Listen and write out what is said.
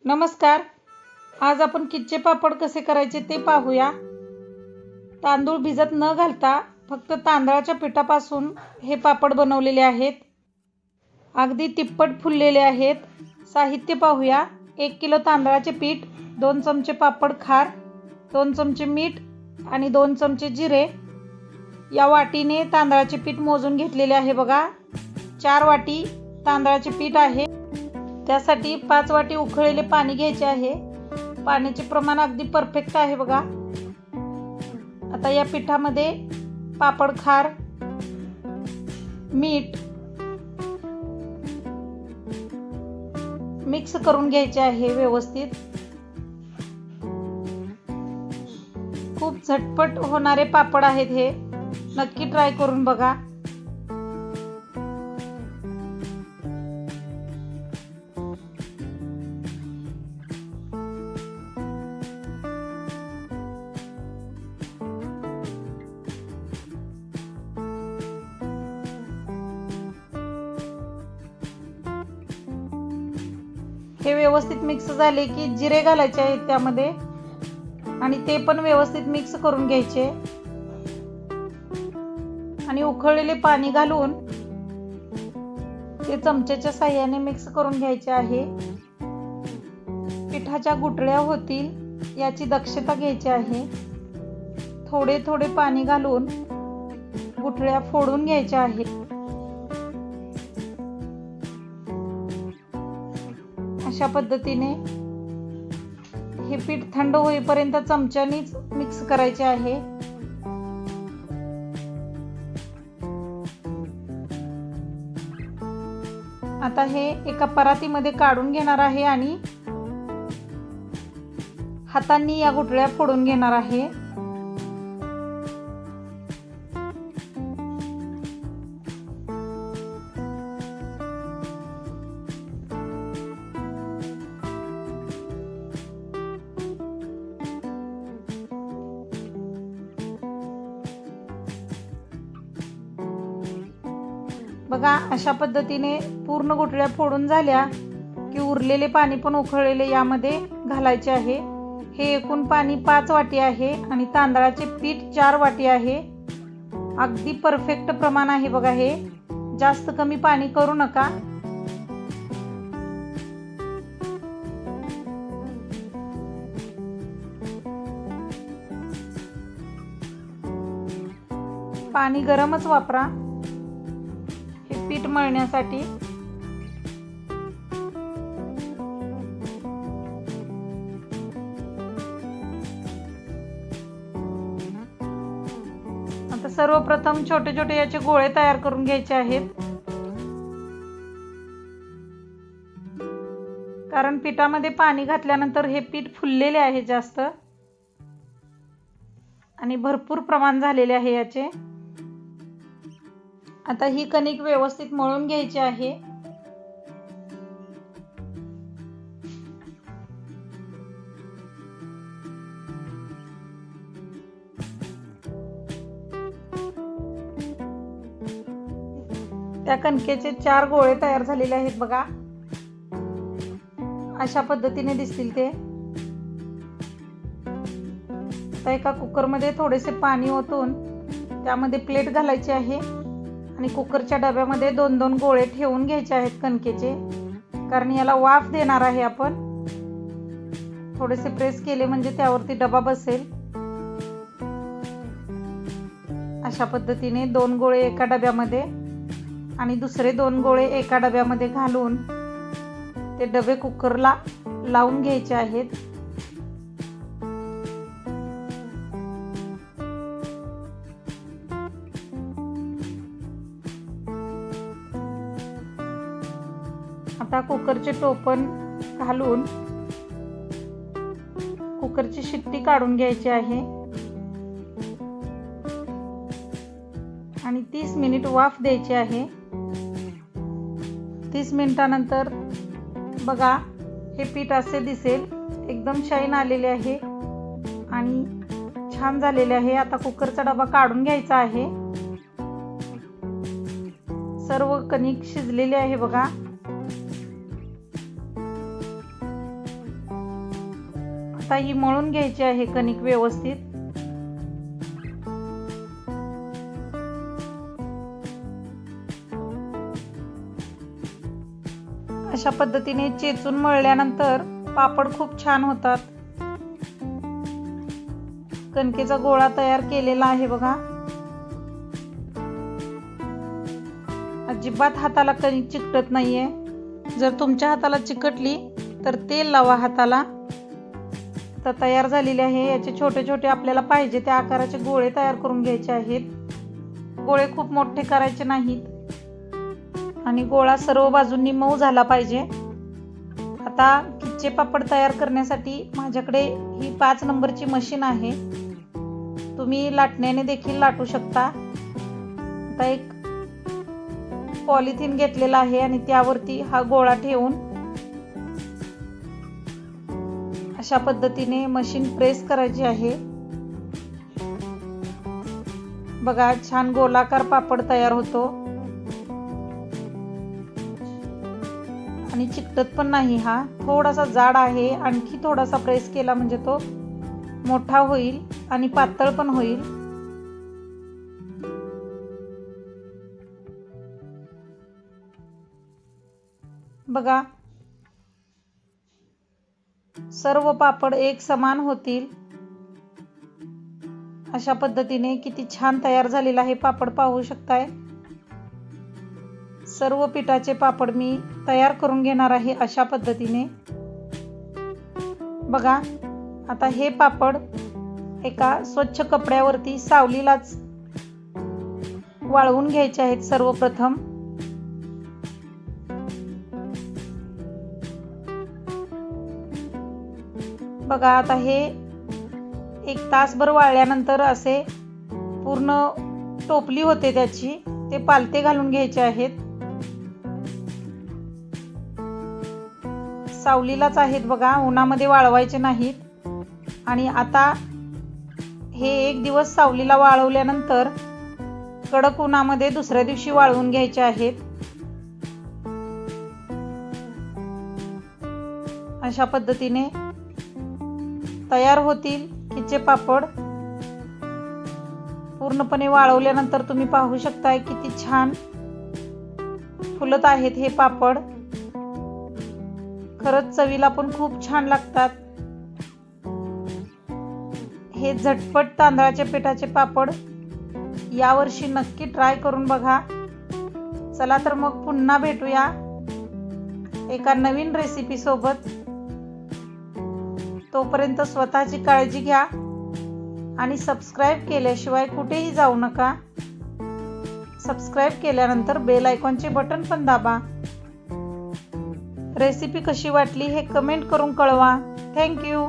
नमस्कार. आज आपण खिचे पापड कसे करायचे ते पाहूया. तांदूळ भिजत न घालता फक्त तांदळाच्या पिठापासून हे पापड बनवलेले आहेत. अगदी तिप्पट फुललेले आहेत. साहित्य पाहूया. 1 किलो तांदळाचे पीठ, 2 चमचे पापड खार, 2 चमचे मीठ आणि 2 चमचे जिरे. या वाटीने तांदळाचे पीठ मोजून घेतलेले आहे बघा. 4 वाटी तांदळाचे पीठ आहे. त्यासाठी 5 वाटी उकळलेले पाणी घ्यायचे आहे. पाण्याचे प्रमाण अगदी परफेक्ट आहे बघा. आता या पिठामध्ये पापड खार, मीठ मिक्स करून घ्यायचे आहे व्यवस्थित. खूप झटपट होणारे पापड आहेत हे. नक्की ट्राय करून बघा. हे व्यवस्थित मिक्स झाले की जिरे घालायचे आहेत त्यामध्ये आणि ते पण व्यवस्थित मिक्स करून घ्यायचे आणि उकळलेले पाणी घालून ते चमच्याच्या साहाय्याने मिक्स करून घ्यायचे आहे. पिठाच्या गुठळ्या होतील याची दक्षता घ्यायची आहे. थोडे थोडे पाणी घालून गुठळ्या फोडून घ्यायच्या आहेत. अशा पद्धतीने हे पीठ थंड होईपर्यंत चमच्यानीच मिक्स करायचे आहे. आता हे एका परातीमध्ये काढून घेणार आहे आणि हातांनी या गुठळ्या फोडून घेणार आहे. बघा, अशा पद्धतीने पूर्ण गुठळ्या फोडून झाल्या की उरलेले पाणी पण उकळलेले यामध्ये घालायचे आहे. हे एकूण पाणी 5 वाटी आहे आणि तांदळाचे पीठ 4 वाटी आहे. अगदी परफेक्ट प्रमाण आहे बघा. हे जास्त कमी पाणी करू नका. पाणी गरमच वापरा पीठ मळण्यासाठी. आता सर्वप्रथम छोटे छोटे याचे गोळे तयार करून घ्यायचे आहेत. कारण पिठामध्ये पाणी घातल्यानंतर हे पीठ फुललेले आहे जास्त आणि भरपूर प्रमाण झालेले आहे याचे. आता ही कणिक व्यवस्थित मळून घ्यायची आहे. त्या कणकेचे 4 गोळे तयार झालेले आहेत बघा. अशा पद्धतीने दिसतील ते. आता एका कुकरमध्ये थोडेसे पाणी ओतून त्यामध्ये प्लेट घालायची आहे आणि कुकरच्या डब्यामध्ये 2-2 गोळे ठेवून घ्यायचे आहेत कणकेचे. कारण याला वाफ देणार आहे आपण. थोडेसे प्रेस केले म्हणजे त्यावरती डबा बसेल. अशा पद्धतीने 2 गोळे एका डब्यामध्ये आणि दुसरे 2 गोळे एका डब्यामध्ये घालून ते डबे कुकरला लावून घ्यायचे आहेत. आता कुकरचे टोपण घालून कुकरची शिट्टी काढून घ्यायची आहे आणि 30 मिनिट वाफ द्यायची आहे. 30 मिनिटानंतर बघा, हे पीठ असे दिसेल. एकदम शाईन आलेले आहे आणि छान झालेले आहे. आता कुकरचा डबा काढून घ्यायचा आहे. सर्व कणिक शिजलेले आहे बघा. आता ही मळून घ्यायची आहे कणिक व्यवस्थित. अशा पद्धतीने चेचून मळल्यानंतर पापड खूप छान होतात. कणकेचा गोळा तयार केलेला आहे बघा. अजिबात हाताला कणिक चिकटत नाहीये. जर तुमच्या हाताला चिकटली तर तेल लावा हाताला. आता तयार झालेले आहे. याचे छोटे छोटे आपल्याला पाहिजे त्या आकाराचे गोळे तयार करून घ्यायचे आहेत. गोळे खूप मोठे करायचे नाहीत आणि गोळा सर्व बाजूंनी मऊ झाला पाहिजे. आता खिचे पापड तयार करण्यासाठी माझ्याकडे ही 5 नंबरची मशीन आहे. तुम्ही लाटण्याने देखील लाटू शकता. आता एक पॉलिथिन घेतलेला आहे आणि त्यावरती हा गोळा ठेवून अशा पद्धतीने मशीन प्रेस करायची आहे. बघा छान गोलाकार पापड तयार होतो आणि चिकटत पण नाही. हा थोडासा जाड आहे. आणखी थोडासा प्रेस केला म्हणजे तो मोठा होईल आणि पातळ पण होईल. बघा सर्व पापड एक समान होतील. अशा पद्धतीने किती छान तयार झालेला आहे पापड पाहू शकताय. सर्व पिठाचे पापड मी तयार करून घेणार आहे अशा पद्धतीने. बघा आता हे पापड एका स्वच्छ कपड्यावरती सावलीलाच वाळवून घ्यायचे आहेत सर्वप्रथम. बघा आता हे 1 तासभर वाळल्यानंतर असे पूर्ण टोपली होते त्याची. ते पालते घालून घ्यायचे आहेत. सावलीलाच आहेत बघा, उन्हामध्ये वाळवायचे नाहीत. आणि आता हे 1 दिवस सावलीला वाळवल्यानंतर कडक उन्हामध्ये दुसऱ्या दिवशी वाळवून घ्यायचे आहेत. अशा पद्धतीने तयार होतील खिचे पापड. पूर्णपणे वाळवल्यानंतर तुम्ही पाहू शकताय किती छान फुलत आहेत हे पापड. खरंच चवीला पण खूप छान लागतात. हे झटपट तांदळाच्या पिठाचे पापड यावर्षी नक्की ट्राय करून बघा. चला तर मग पुन्हा भेटूया एका नवीन रेसिपी सोबत. तोपर्यंत स्वतःची काळजी घ्या आणि सबस्क्राईब केल्याशिवाय कुठेही जाऊ नका. सबस्क्राईब केल्यानंतर बेल आयकॉनचे बटन पण दाबा. रेसिपी कशी वाटली हे कमेंट करून कळवा. Thank you.